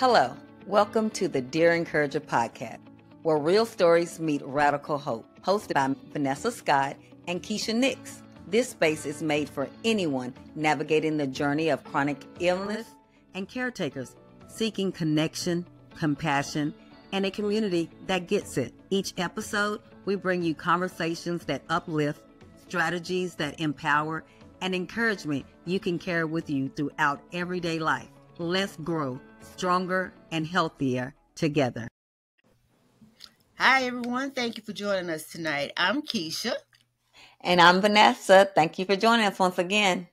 Hello, welcome to the Dear Encourager podcast, where real stories meet radical hope, hosted by Vanessa Scott and Keisha Nix. This space is made for anyone navigating the journey of chronic illness and caretakers seeking connection, compassion, and a community that gets it. Each episode, we bring you conversations that uplift, strategies that empower, and encouragement you can carry with you throughout everyday life. Let's grow stronger and healthier together. Hi, everyone. Thank you for joining us tonight. I'm Keisha. And I'm Vanessa. Thank you for joining us once again.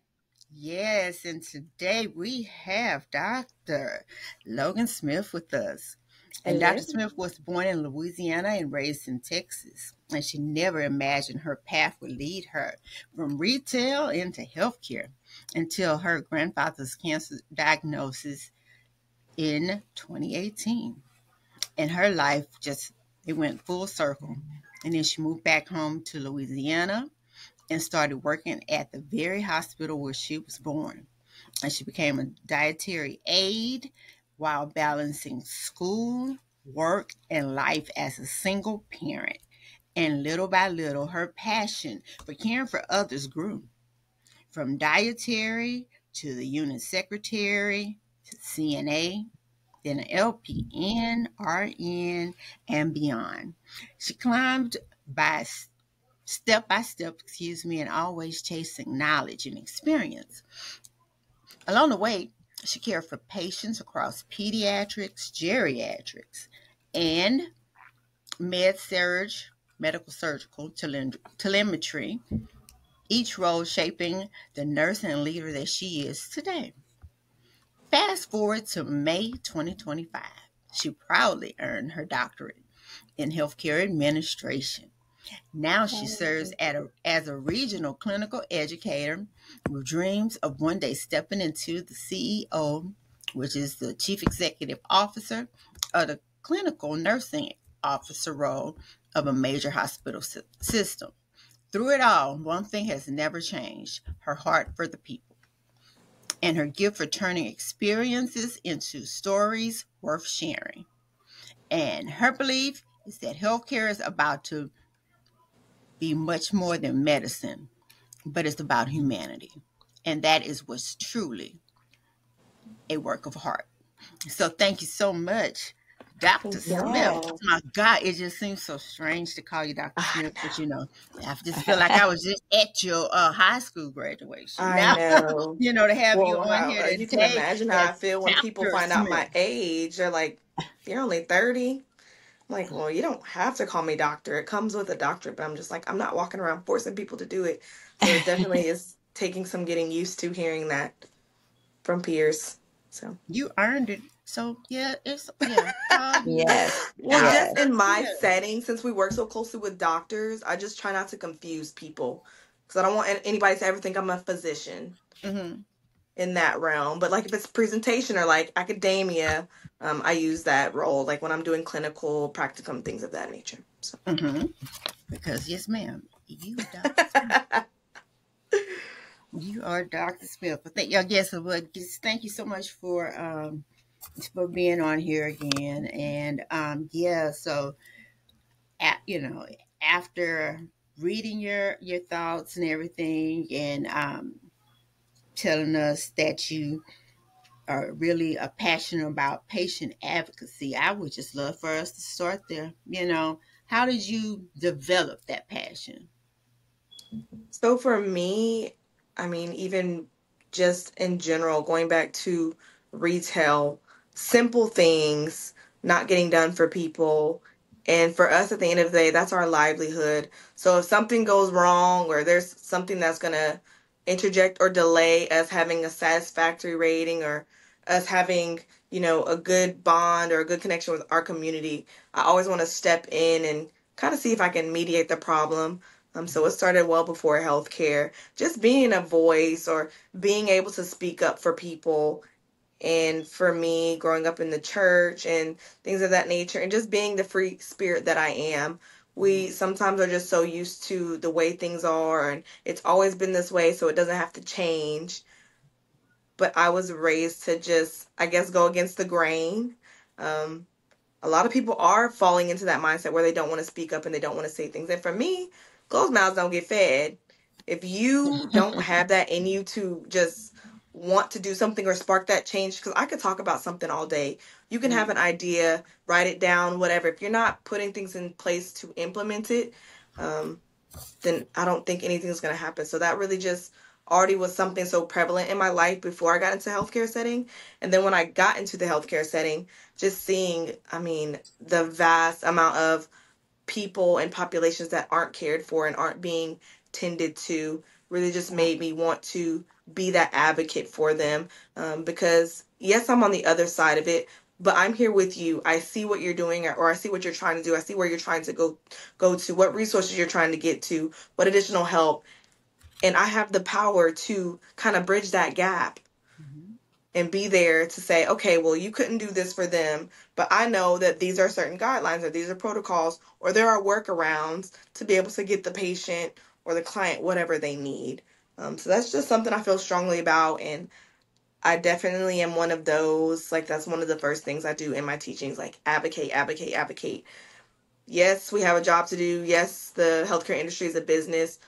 Yes, and today we have Dr. Logan Smith with us. And Dr. Smith was born in Louisiana and raised in Texas. And she never imagined her path would lead her from retail into healthcare until her grandfather's cancer diagnosis in 2018. And her life it went full circle. And then she moved back home to Louisiana and started working at the very hospital where she was born. And she became a dietary aide while balancing school, work, and life as a single parent. And little by little, her passion for caring for others grew. From dietary to the unit secretary to CNA, then an LPN, RN, and beyond. She climbed step by step, and always chasing knowledge and experience. Along the way, she cared for patients across pediatrics, geriatrics, and med-surg, medical surgical telemetry, each role shaping the nurse and leader that she is today. Fast forward to May 2025. She proudly earned her doctorate in healthcare administration. Now she serves as a regional clinical educator with dreams of one day stepping into the CEO, which is the Chief Executive Officer of the Clinical Nursing Officer role of a major hospital system. Through it all, one thing has never changed: her heart for the people and her gift for turning experiences into stories worth sharing. And her belief is that healthcare is about to be much more than medicine, but it's about humanity. And that is what's truly a work of art. So thank you so much, Dr. Smith. My God, it just seems so strange to call you Dr. Smith, but I just feel like I was just at your high school graduation. I know. To have you on here today. You can imagine how I feel when people find out my age. They're like, "You're only 30?" I'm like, well, you don't have to call me doctor. It comes with a doctorate, but I'm just like, I'm not walking around forcing people to do it. So it definitely is taking some getting used to hearing that from peers. So you earned it. So yes. Well, just in my setting, since we work so closely with doctors, I just try not to confuse people because I don't want anybody to ever think I'm a physician in that realm. But like if it's presentation or like academia, I use that role like when I'm doing clinical practicum, things of that nature. So because yes, ma'am, you are Dr. Smith. But thank you so much for being on here again. And so after reading your thoughts and everything, and telling us that you are really passionate about patient advocacy, I would just love for us to start there. How did you develop that passion? So for me, I mean, even just in general, going back to retail, simple things not getting done for people. And for us, at the end of the day, that's our livelihood. So if something goes wrong or there's something that's going to interject or delay us having a satisfactory rating or us having, a good bond or a good connection with our community, I always want to step in and kind of see if I can mediate the problem. So it started well before healthcare, just being a voice or being able to speak up for people. And for me, growing up in the church and things of that nature, and just being the free spirit that I am, we sometimes are just so used to the way things are, and it's always been this way, so it doesn't have to change. but I was raised to just, I guess, go against the grain. Um, a lot of people are falling into that mindset where they don't want to speak up and they don't want to say things. And for me, closed mouths don't get fed. If you don't have that in you to just want to do something or spark that change, because I could talk about something all day. You can have an idea, write it down, whatever. If you're not putting things in place to implement it, then I don't think anything's going to happen. So that really just already was something so prevalent in my life before I got into healthcare setting. And then when I got into the healthcare setting, just seeing, I mean, the vast amount of people and populations that aren't cared for and aren't being tended to really just made me want to be that advocate for them. Because yes, I'm on the other side of it, but I'm here with you. I see what you're doing, or I see what you're trying to do. I see where you're trying to go to, what resources you're trying to get to, what additional help. And I have the power to kind of bridge that gap and be there to say, okay, well, you couldn't do this for them, but I know that these are certain guidelines or these are protocols or there are workarounds to be able to get the patient or the client whatever they need. So that's just something I feel strongly about. And I definitely am one of those, like, that's one of the first things I do in my teachings, like advocate, advocate, advocate. Yes, we have a job to do. Yes, the healthcare industry is a business,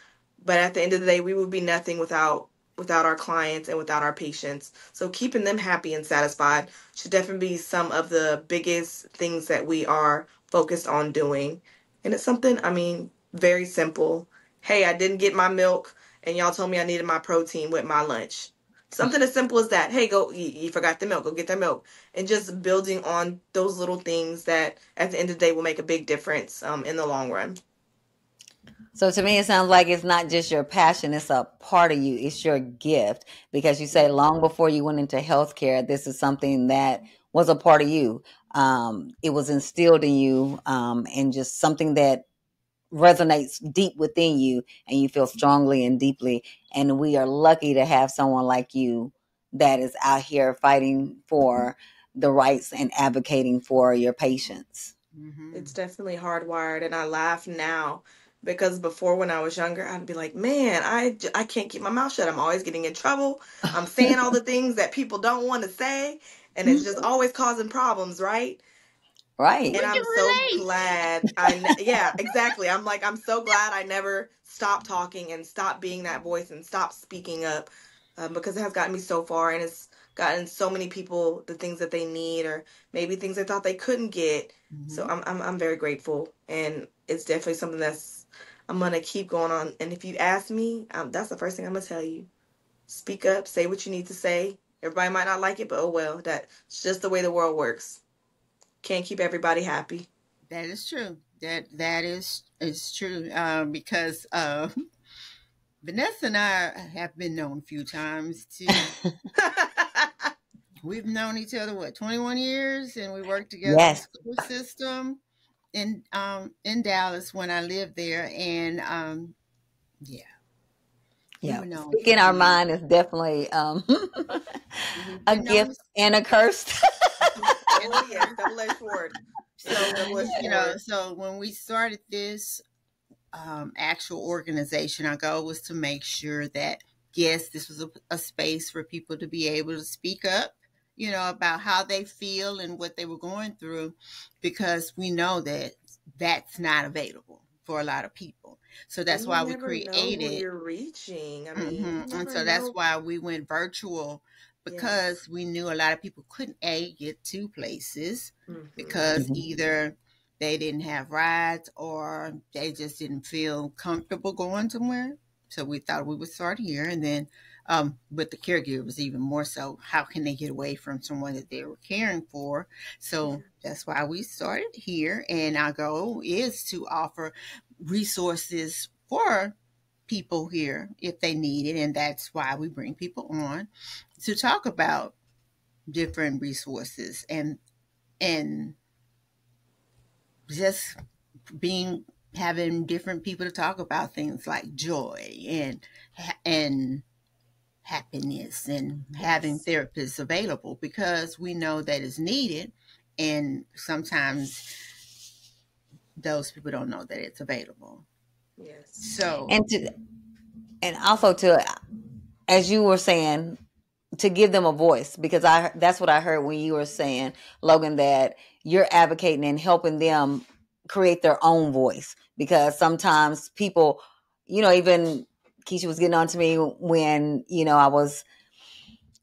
but at the end of the day, we would be nothing without our clients and without our patients. So keeping them happy and satisfied should definitely be some of the biggest things that we are focused on doing. And it's something, I mean, very simple. Hey, I didn't get my milk and y'all told me I needed my protein with my lunch. Something as simple as that. Hey, go, you forgot the milk, go get that milk. And just building on those little things that at the end of the day will make a big difference in the long run. So to me, it sounds like it's not just your passion, it's a part of you. It's your gift, because you say long before you went into healthcare, this is something that was a part of you. It was instilled in you, and just something that resonates deep within you, and you feel strongly and deeply. And we are lucky to have someone like you that is out here fighting for the rights and advocating for your patients. It's definitely hardwired, and I laugh now because before, when I was younger, I'd be like, man, I can't keep my mouth shut. I'm always getting in trouble. I'm saying all the things that people don't want to say, and it's just always causing problems, right? Right. And I'm so glad yeah, exactly. I'm so glad I never stopped talking and stopped being that voice and stopped speaking up, because it has gotten me so far and it's gotten so many people the things that they need or maybe things they thought they couldn't get. So I'm very grateful, and it's definitely something that's I'm gonna keep going on. And if you ask me, that's the first thing I'm gonna tell you. Speak up, say what you need to say. Everybody might not like it, but oh well, that's just the way the world works. Can't keep everybody happy. That is true. That is true. Because Vanessa and I have been known a few times too. We've known each other 21 years, and we worked together in the Yes. school system in Dallas when I lived there, and yeah, we Yeah. were known for Speaking our being mind is definitely we've a been known gift and a curse. Oh yes, double-edged sword. so so when we started this actual organization, our goal was to make sure that yes, this was a space for people to be able to speak up, about how they feel and what they were going through, because we know that that's not available for a lot of people. So that's And you why we never know who created. you're reaching. I mean, you And never so that's know. why we went virtual, Yes. because we knew a lot of people couldn't get to places Mm-hmm. because either they didn't have rides or they just didn't feel comfortable going somewhere. So we thought we would start here, and then with the caregivers even more so, how can they get away from someone that they were caring for? So that's why we started here, and our goal is to offer resources for people here if they need it, and that's why we bring people on to talk about different resources and just having different people to talk about things like joy and happiness, and having therapists available, because we know that is needed, and sometimes those people don't know that it's available. Yes. So and also to, as you were saying, to give them a voice, because that's what I heard when you were saying, Logan, that you're advocating and helping them create their own voice, because sometimes people, even Keisha was getting on to me when, I was,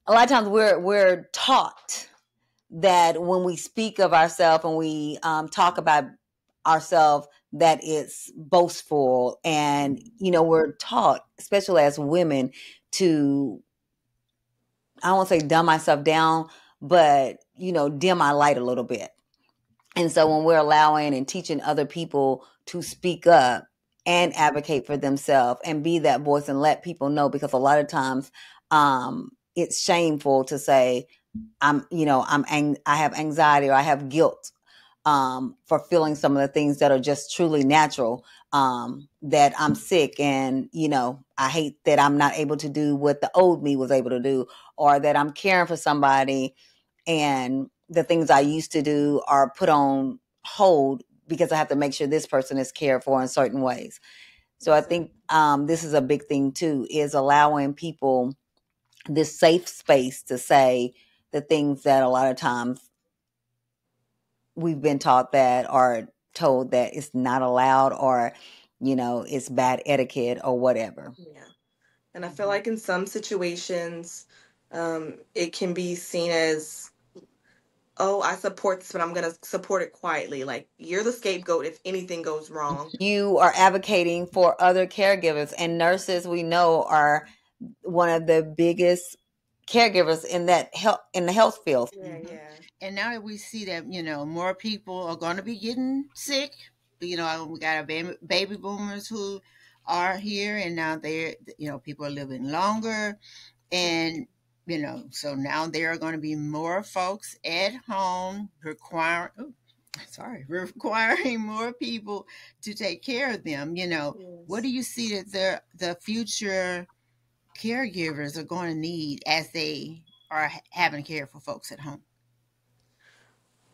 a lot of times we're taught that when we speak of ourselves and we talk about ourselves, that it's boastful, and we're taught, especially as women, to, I don't want to say dumb myself down, but dim my light a little bit. And so when we're allowing and teaching other people to speak up and advocate for themselves and be that voice and let people know, because a lot of times it's shameful to say I have anxiety or I have guilt for feeling some of the things that are just truly natural, that I'm sick and, I hate that I'm not able to do what the old me was able to do, or that I'm caring for somebody and the things I used to do are put on hold because I have to make sure this person is cared for in certain ways. So I think this is a big thing too, is allowing people this safe space to say the things that a lot of times we've been taught that, or told that it's not allowed, or it's bad etiquette or whatever. Yeah. And I feel like in some situations, it can be seen as, oh, I support this, but I'm going to support it quietly. Like, you're the scapegoat if anything goes wrong. You are advocating for other caregivers, and nurses, we know, are one of the biggest caregivers in the health field. Yeah, yeah. And now that we see that, more people are going to be getting sick, we got our baby boomers who are here, and now people are living longer. And, so now there are going to be more folks at home requiring more people to take care of them. What do you see that the future caregivers are going to need as they are having care for folks at home?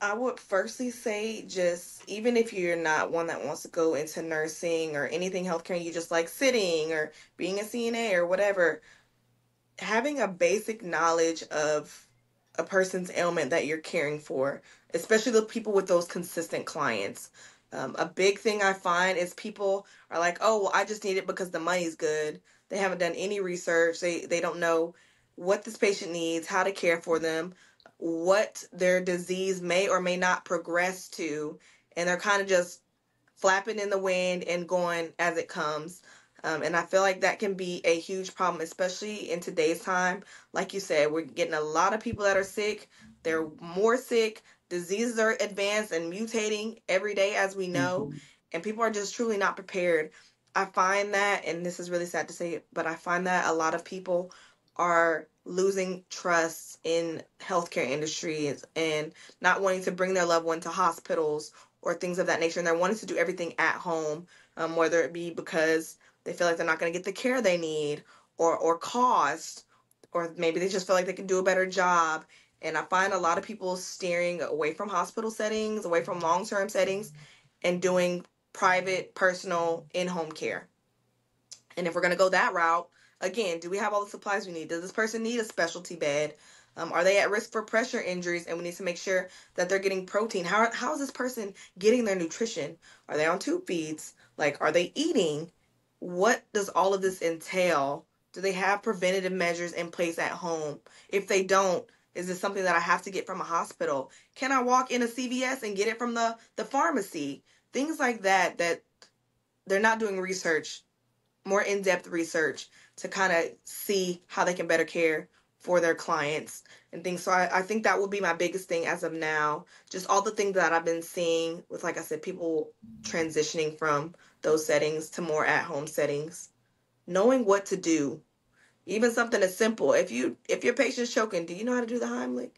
I would firstly say, just even if you're not one that wants to go into nursing or anything healthcare, and you just like sitting or being a CNA or whatever, having a basic knowledge of a person's ailment that you're caring for, especially the people with those consistent clients. A big thing I find is people are like, oh, well, I just need it because the money's good. They haven't done any research. They don't know what this patient needs, how to care for them, what their disease may or may not progress to, and they're kind of just flapping in the wind and going as it comes. And I feel like that can be a huge problem, especially in today's time. Like you said, we're getting a lot of people that are sick. They're more sick. Diseases are advanced and mutating every day, as we know. Mm-hmm. And people are just truly not prepared. I find that, and this is really sad to say, but I find that a lot of people are losing trust in healthcare industries and not wanting to bring their loved one to hospitals or things of that nature. And they're wanting to do everything at home, whether it be because they feel like they're not going to get the care they need, or cost, or maybe they just feel like they can do a better job. And I find a lot of people steering away from hospital settings, away from long-term settings, and doing private, personal, in-home care. And if we're going to go that route, again, do we have all the supplies we need? Does this person need a specialty bed? Are they at risk for pressure injuries? And we need to make sure that they're getting protein. How is this person getting their nutrition? Are they on tube feeds? Like, are they eating? What does all of this entail? Do they have preventative measures in place at home? If they don't, is this something that I have to get from a hospital? Can I walk in a CVS and get it from the pharmacy? Things like that they're not doing research, more in-depth research, to kind of see how they can better care for their clients and things. So I think that would be my biggest thing as of now. Just all the things that I've been seeing with, like I said, people transitioning from those settings to more at-home settings. Knowing what to do. Even something as simple. If your patient's choking, do you know how to do the Heimlich?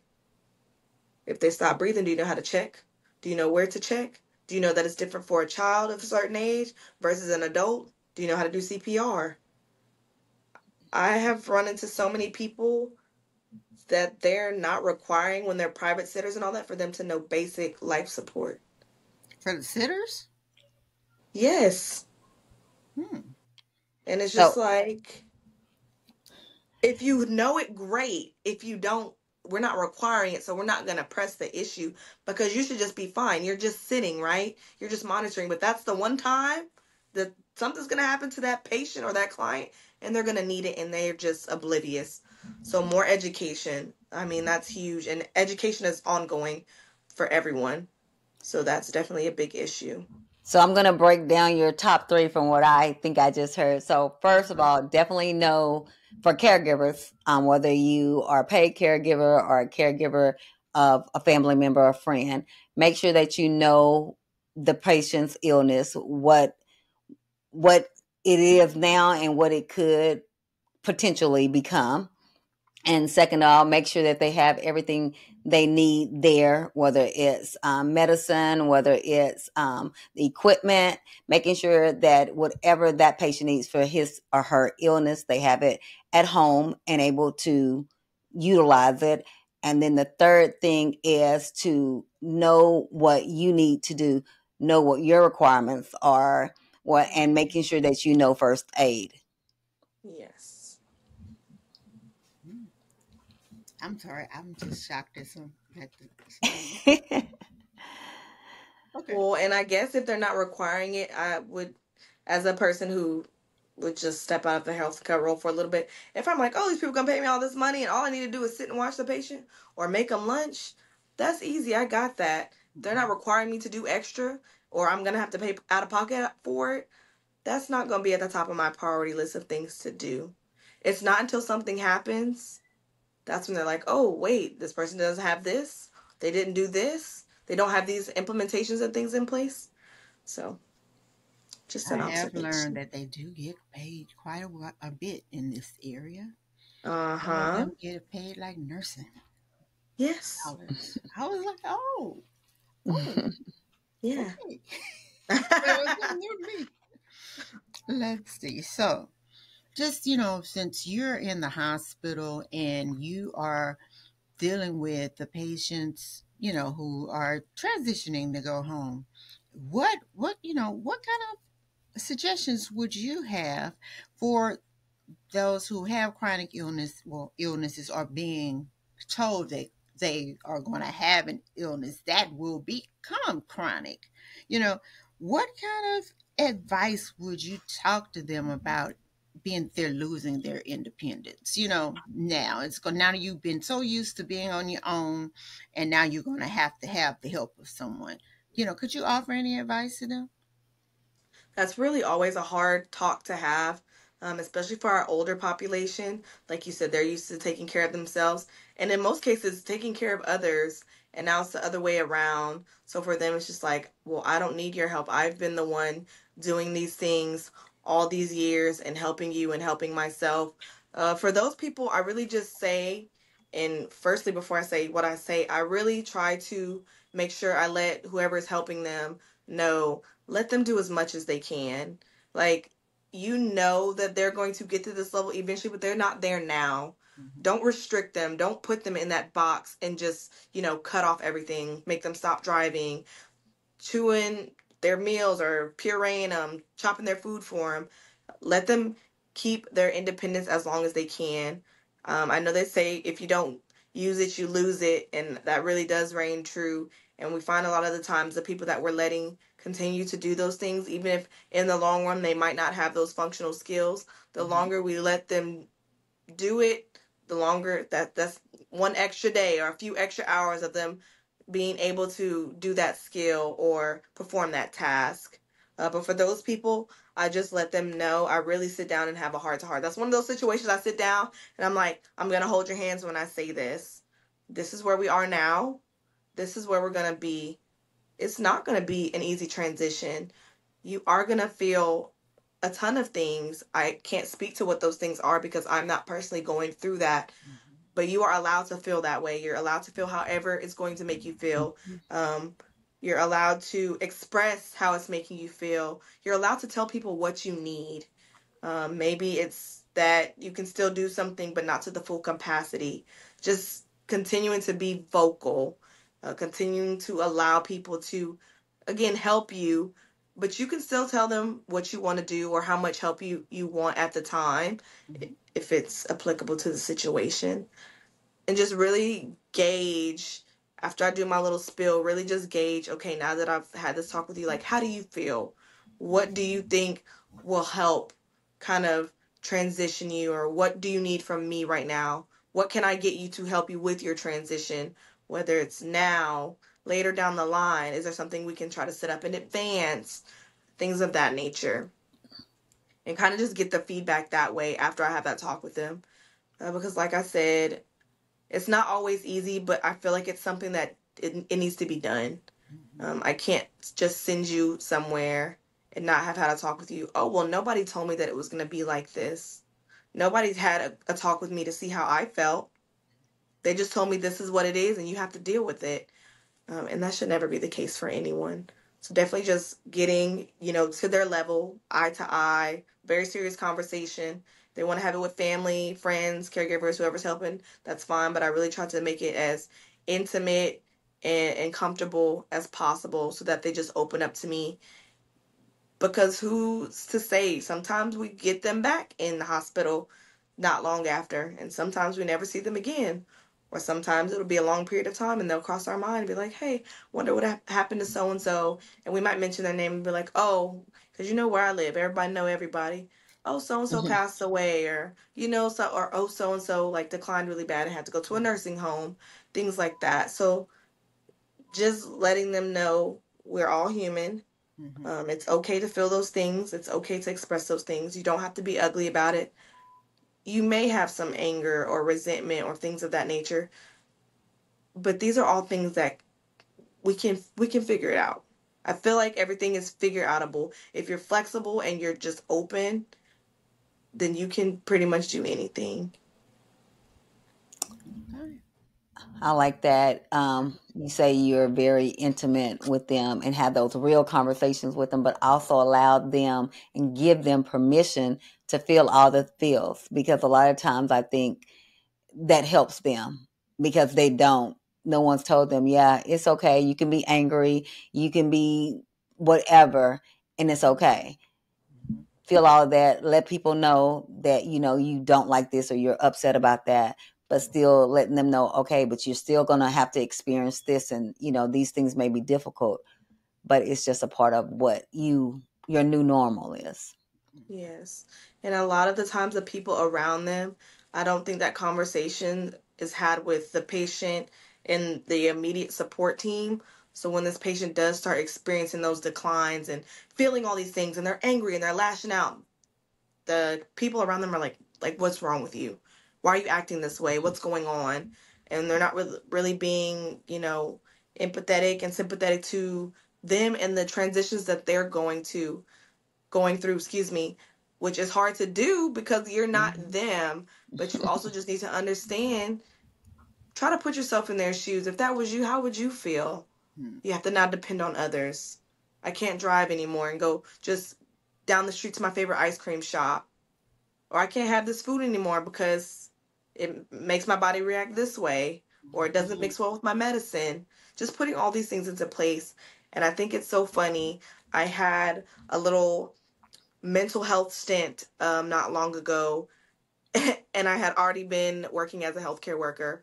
If they stop breathing, do you know how to check? Do you know where to check? Do you know that it's different for a child of a certain age versus an adult? Do you know how to do CPR? I have run into so many people that they're not requiring, when they're private sitters and all that, for them to know basic life support. For the sitters? Yes. And it's just If you know it, great. If you don't, we're not requiring it, so we're not going to press the issue because you should just be fine. You're just sitting, right? You're just monitoring. But that's the one time that something's going to happen to that patient or that client, and they're going to need it, and they're just oblivious. So more education. I mean, that's huge. And education is ongoing for everyone. So that's definitely a big issue. So I'm going to break down your top 3 from what I think I just heard. So first of all, definitely know for caregivers, whether you are a paid caregiver or a caregiver of a family member or friend, make sure that you know the patient's illness, what it is now and what it could potentially become. And second of all, make sure that they have everything they need there, whether it's medicine, whether it's the equipment, making sure that whatever that patient needs for his or her illness, they have it at home and able to utilize it. And then the third thing is to know what you need to do, know what your requirements are, and making sure that you know first aid. Yes. I'm sorry, I'm just shocked at some. Okay. Well, and I guess if they're not requiring it, I would, as a person who would just step out of the healthcare role for a little bit, if I'm like, oh, these people gonna pay me all this money and all I need to do is sit and watch the patient or make them lunch, that's easy. I got that. They're not requiring me to do extra or I'm gonna have to pay out of pocket for it. That's not gonna be at the top of my priority list of things to do. It's not until something happens that's when they're like, oh, wait, this person doesn't have this. They didn't do this. They don't have these implementations and things in place. So, just I an have learned observation. that they do get paid quite a bit in this area. Uh Some of huh. them get paid like nursing Yes. dollars. I was like, oh, Yeah. okay. That was something new to me. Let's see. So, just, since you're in the hospital and you are dealing with the patients, who are transitioning to go home, what kind of suggestions would you have for those who have chronic illnesses are being told that they are going to have an illness that will become chronic? You know, what kind of advice would you talk to them about being they're losing their independence? Now you've been so used to being on your own, and now you're going to have the help of someone. Could you offer any advice to them? That's really always a hard talk to have, especially for our older population. Like you said, they're used to taking care of themselves, and in most cases, taking care of others. And now it's the other way around. So for them, it's just like, well, I don't need your help. I've been the one doing these things all these years and helping you and helping myself. For those people, I really just say, and firstly, before I say what I say, I really try to make sure I let whoever is helping them know, let them do as much as they can. Like, you know that they're going to get to this level eventually, but they're not there now. Mm-hmm. Don't restrict them. Don't put them in that box and just, cut off everything, make them stop driving, chewing their meals or pureeing them, chopping their food for them. Let them keep their independence as long as they can. I know they say if you don't use it, you lose it, and that really does reign true. And we find a lot of the times the people that we're letting continue to do those things, even if in the long run they might not have those functional skills, the Mm-hmm. longer we let them do it, the longer that's one extra day or a few extra hours of them being able to do that skill or perform that task. But for those people, I just let them know. I really sit down and have a heart to heart. That's one of those situations I sit down and I'm like, I'm going to hold your hands when I say this. This is where we are now. This is where we're going to be. It's not going to be an easy transition. You are going to feel a ton of things. I can't speak to what those things are because I'm not personally going through that, Mm-hmm. but you are allowed to feel that way. You're allowed to feel however it's going to make you feel. Um, you're allowed to express how it's making you feel. You're allowed to tell people what you need. Maybe it's that you can still do something, but not to the full capacity. Just continuing to be vocal, continuing to allow people to, again, help you. but you can still tell them what you want to do or how much help you want at the time, if it's applicable to the situation. And just really gauge, after I do my little spill, really just gauge, okay, now that I've had this talk with you, like, how do you feel? What do you think will help kind of transition you, or what do you need from me right now? What can I get you to help you with your transition? Whether it's now, later down the line, is there something we can try to set up in advance? Things of that nature. And kind of just get the feedback that way after I have that talk with them. Because, like I said, it's not always easy, but I feel like it's something that it needs to be done. I can't just send you somewhere and not have had a talk with you. Oh, well, nobody told me that it was going to be like this. Nobody's had a talk with me to see how I felt. They just told me this is what it is and you have to deal with it. And that should never be the case for anyone. So definitely just getting, to their level, eye to eye, very serious conversation. They want to have it with family, friends, caregivers, whoever's helping, that's fine. But I really try to make it as intimate and comfortable as possible so that they just open up to me. Because who's to say? Sometimes we get them back in the hospital not long after, and sometimes we never see them again. Or sometimes it'll be a long period of time and they'll cross our mind and be like, hey, wonder what happened to so and so. And we might mention their name and be like, oh, because you know where I live. Everybody know everybody. Oh, so and so passed away, or oh, so and so like declined really bad and had to go to a nursing home, things like that. So just letting them know we're all human. It's okay to feel those things. It's okay to express those things. You don't have to be ugly about it. You may have some anger or resentment or things of that nature, but these are all things that we can figure it out. I feel like everything is figure outable. If you're flexible and you're just open, then you can pretty much do anything. I like that. You say you're very intimate with them and have those real conversations with them, but also allow them and give them permission to feel all the feels, because a lot of times I think that helps them because they don't. No one's told them, yeah, it's okay. You can be angry. You can be whatever, and it's okay. Feel all of that. Let people know that, you don't like this or you're upset about that, but still letting them know, okay, but you're still going to have to experience this. And, these things may be difficult, but it's just a part of what your new normal is. Yes. And a lot of the times the people around them, I don't think that conversation is had with the patient and the immediate support team. So when this patient does start experiencing those declines and feeling all these things and they're angry and they're lashing out, the people around them are like, what's wrong with you? Why are you acting this way? What's going on? And they're not really being, empathetic and sympathetic to them and the transitions that they're going through, which is hard to do because you're not them, but you also just need to understand, try to put yourself in their shoes. If that was you, how would you feel? You have to now depend on others. I can't drive anymore and go just down the street to my favorite ice cream shop. Or I can't have this food anymore because it makes my body react this way, or it doesn't mix well with my medicine. Just putting all these things into place. And I think it's so funny. I had a little mental health stint not long ago, and I had already been working as a healthcare worker.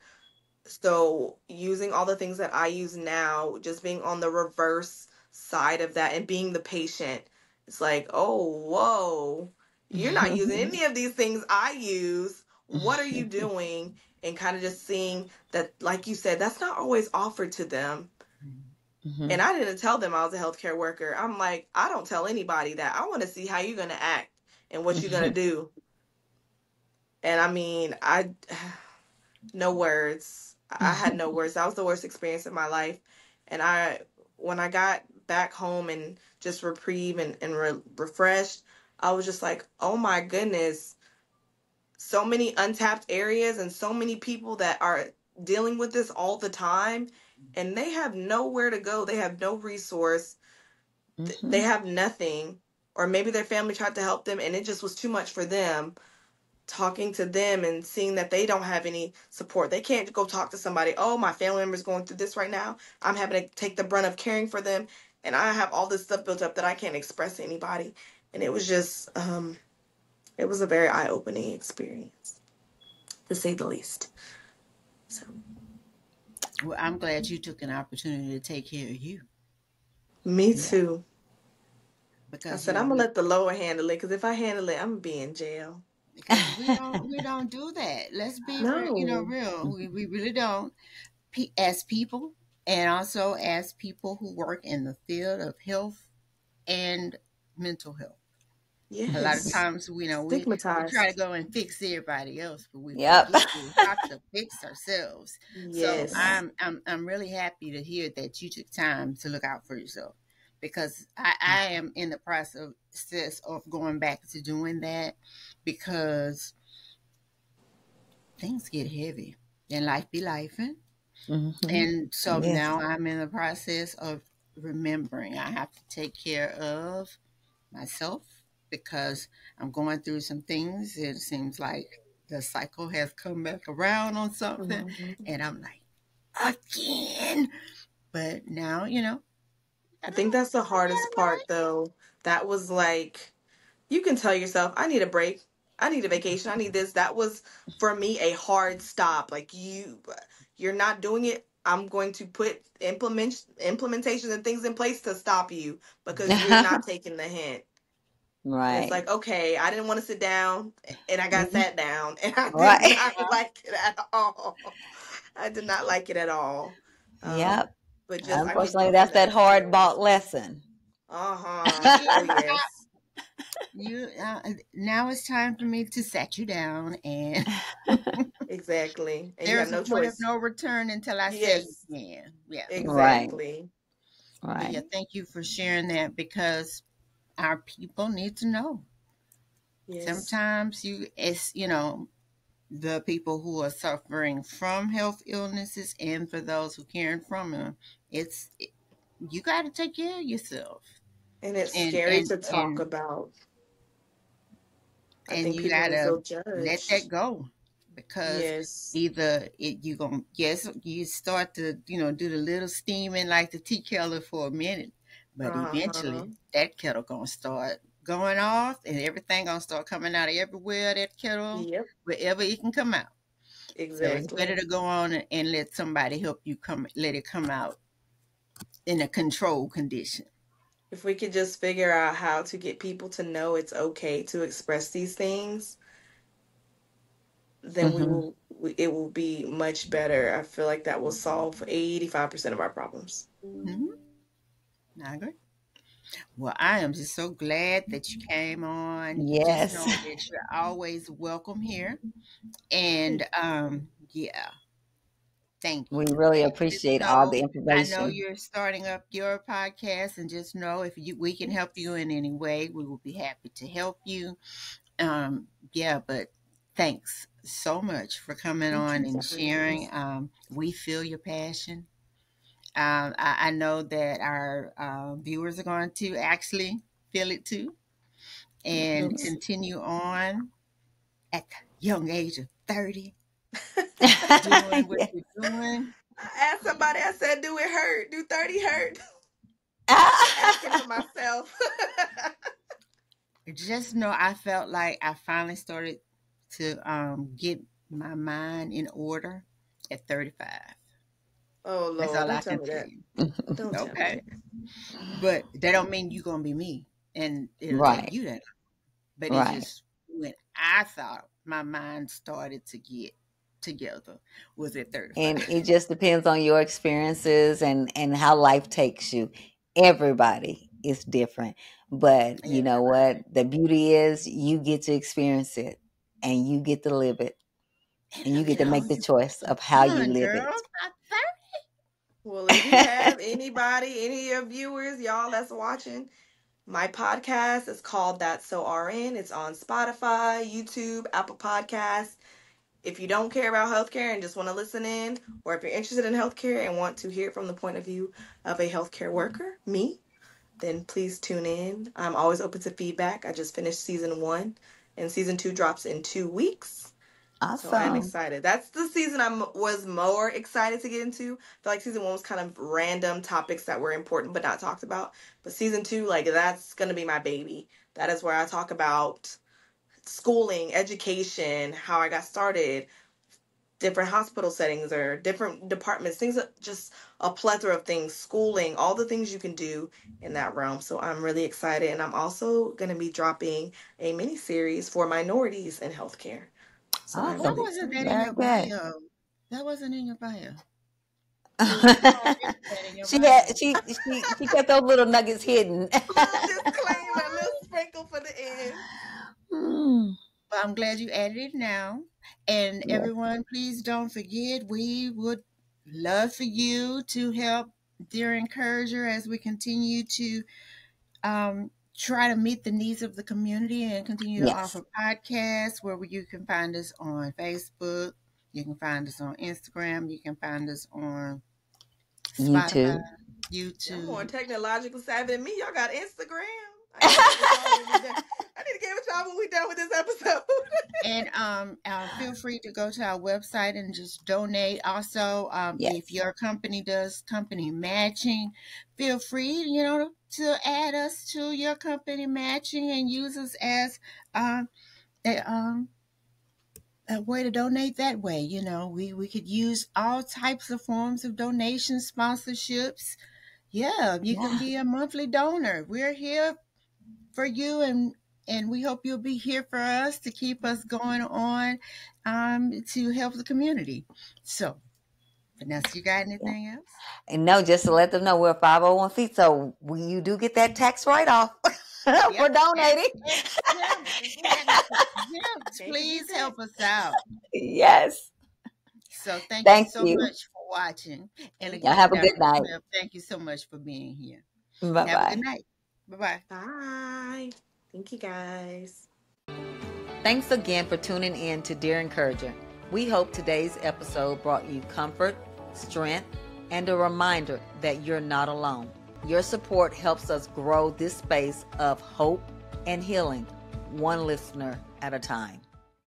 So using all the things that I use now, just being on the reverse side of that and being the patient, it's like, oh, whoa, you're not using any of these things I use. What are you doing? And kind of just seeing that, like you said, that's not always offered to them. And I didn't tell them I was a healthcare worker. I'm like, I don't tell anybody that. I want to see how you're going to act and what you're going to do. And I mean, no words. I had no words. That was the worst experience of my life. And when I got back home and just reprieve and refreshed, I was just like, oh my goodness, so many untapped areas and so many people that are dealing with this all the time, and they have nowhere to go. They have no resource. They have nothing. Or maybe their family tried to help them and it just was too much for them. Talking to them and seeing that they don't have any support. They can't go talk to somebody, oh, my family member's going through this right now. I'm having to take the brunt of caring for them. and I have all this stuff built up that I can't express to anybody. And it was just, it was a very eye-opening experience, to say the least. So, Well, I'm glad you took an opportunity to take care of you. me Yeah. too. I Because said I'm gonna let the lower handle it, because if I handle it, I'm gonna be in jail. because we don't do that. Let's be No. real. We really don't. As people, and also as people who work in the field of health and mental health. A lot of Yes. times, we try to Stigmatized. go and fix everybody else, but we Yep. forget we have to fix ourselves. So Yes. I'm really happy to hear that you took time to look out for yourself, because I am in the process of going back to doing that, because things get heavy and life be lifing. And so Yes. now I'm in the process of remembering I have to take care of myself, because I'm going through some things. It seems like the cycle has come back around on something, Mhm. and I'm like, again. But now, I think that's the hardest part, though. That was like, you can tell yourself, I need a break. I need a vacation. I need this. That was, for me, a hard stop. Like, you're not doing it. I'm going to put implementations and things in place to stop you, because you're not taking the hint. And it's Right. like, okay, I didn't want to sit down, and I got Mhm. sat down, and I did Right. not like it at all. I did not like it at all. Yep. But just, I'm grateful Unfortunately, for that's the that hard bought experience. lesson. Uh-huh. Oh, yes. you now it's time for me to set you down, and Exactly. And you have there's a no point of choice. no return until I say Yes, again. Yeah. Right. exactly. But yeah, Right. thank you for sharing that, because our people need to know. Yes. Sometimes the people who are suffering from health illnesses, and for those who caring from them, you got to take care of yourself, And it's and scary and to talk and about. I and think you people got will to feel let that judged. go, because Yes. either you gonna yes you start to do the little steaming like the tea kettle for a minute, but Uh-huh. eventually that kettle gonna start going off, and everything gonna start coming out of everywhere that kettle, Yep. wherever it can come out. So it's better Exactly. to go on and let somebody help you let it come out in a controlled condition. If we could just figure out how to get people to know it's okay to express these things, then Hmm. it will be much better. I feel like that will solve 85% of our problems. Mm-hmm. I agree. Well, I am just so glad that you came on. You just Yes. know that you're always welcome here. And yeah, thank We you. really And just appreciate all the know, I know information. you're starting up your podcast, and just know if we can help you in any way, we will be happy to help you. Yeah, but thanks so much for coming Thank on you and for having me. sharing. We feel your passion. I know that our viewers are going to actually feel it too, and Yes. continue on at the young age of 30 doing what Yeah. you're doing. I asked somebody, I said, do it hurt? Do 30 hurt? I'm asking for myself. Just know I felt like I finally started to get my mind in order at 35. Oh, That's Lord, all I don't tell can me tell that. you. Don't tell me Okay. that. But that don't mean you're gonna be me, and it'll take Right. you that. But it's Right. just when I thought my mind started to get together was at 35. And it just depends on your experiences and how life takes you. Everybody is different, but you know Everybody. what? The beauty is you get to experience it and you get to live it And and you look get at to all make the you choice of how you done, live girl. it. Not Well, if you have anybody, any of your viewers, y'all that's watching, my podcast is called That's So RN. It's on Spotify, YouTube, Apple Podcasts. If you don't care about healthcare and just want to listen in, or if you're interested in healthcare and want to hear it from the point of view of a healthcare worker, me, then please tune in. I'm always open to feedback. I just finished season 1, and season 2 drops in 2 weeks. So I'm Awesome. excited. That's the season I was more excited to get into. I feel like season 1 was kind of random topics that were important but not talked about. But season 2, like, that's going to be my baby. That is where I talk about schooling, education, how I got started, different hospital settings or different departments, things that just a plethora of things, schooling, all the things you can do in that realm. So I'm really excited. And I'm also going to be dropping a mini series for minorities in healthcare. So I'm Why Awesome. really wasn't that excited. in Very your good. bio? That wasn't in your bio. You already put that in your She bio. had she kept those little nuggets hidden. Little disclaimer, little sprinkle for the end. Mm. But I'm glad you added it now. And Yeah. everyone, please don't forget, we would love for you to help Dear Encourager as we continue to try to meet the needs of the community and continue to Yes. offer podcasts where you can find us on Facebook, you can find us on Instagram, you can find us on Spotify, YouTube. Y'all more YouTube. technological savvy than me. Y'all got Instagram. I need to get with y'all when we done. I need to get with y'all when we done with this episode. And feel free to go to our website and just donate. Also, Yes. if your company does company matching, feel free, to add us to your company matching and use us as a way to donate that way. We could use all types of forms of donations, sponsorships. Yeah, you can Yeah. be a monthly donor. We're here for you, and we hope you'll be here for us to keep us going on, to help the community. So, Vanessa, you got Yeah. anything else? And no, just to let them know we're 501c, so you do get that tax write-off for Yep. donating. And yeah, Can't please forget that. help us out. Yes. So thank you Thank so you. much for watching. And Thank Y'all again, have a you. good Dr. night. Smith, thank you so much for being here. Have a good Bye-bye. night. Bye-bye. Bye. Thank you, guys. Thanks again for tuning in to Dear Encourager. We hope today's episode brought you comfort, strength, and a reminder that you're not alone. Your support helps us grow this space of hope and healing, one listener at a time.